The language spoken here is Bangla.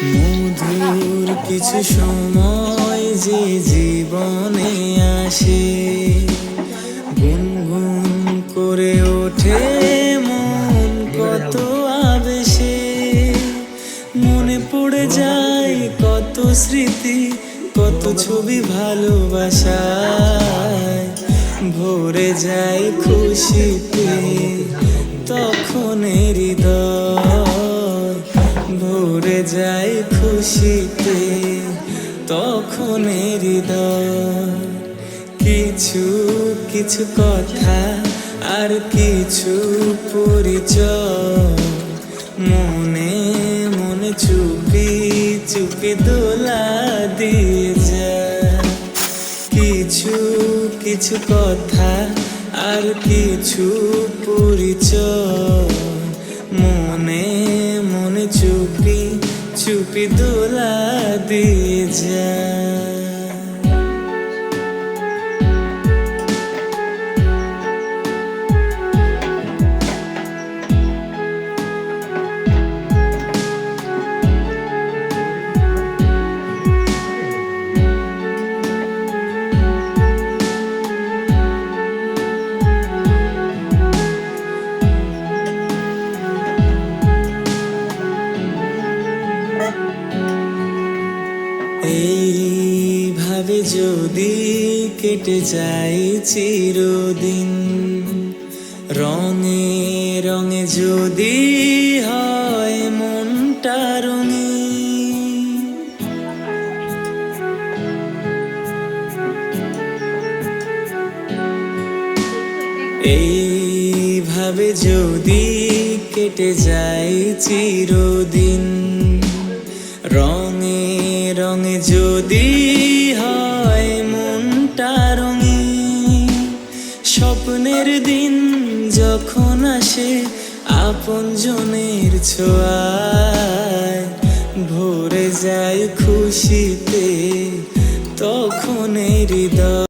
মধুর কিছু সময় যে জীবনে আসে, গুনগুন করে ওঠে মন কত আবেশে। মনে পড়ে যায় কত স্মৃতি, কত ছবি ভালোবাসায়। ভরে যায় খুশিতে তখন হৃদয়, ভরে যায় খুশিতে তখন হৃদয়। কিছু কিছু কথা আর কিছু পরিচয়, মনে মনে চুপি চুপি দোলা দিয়ে যায়। কিছু কিছু কথা আর কিছু পরিচয়, মনে মনে চুপি চুপি দোলা দিয়ে যায়। এইভাবে যদি কেটে যায় চিরদিন, রঙে রঙে যদি হয় মনটা রঙিন, এইভাবে যদি কেটে যায় চিরদিন, রঙে রঙে যদি হয় মনটা রঙিন। স্বপ্নের দিন যখন আসে আপনজনের ছোঁয়ায়, ভরে যায় খুশিতে তখন হৃদয়।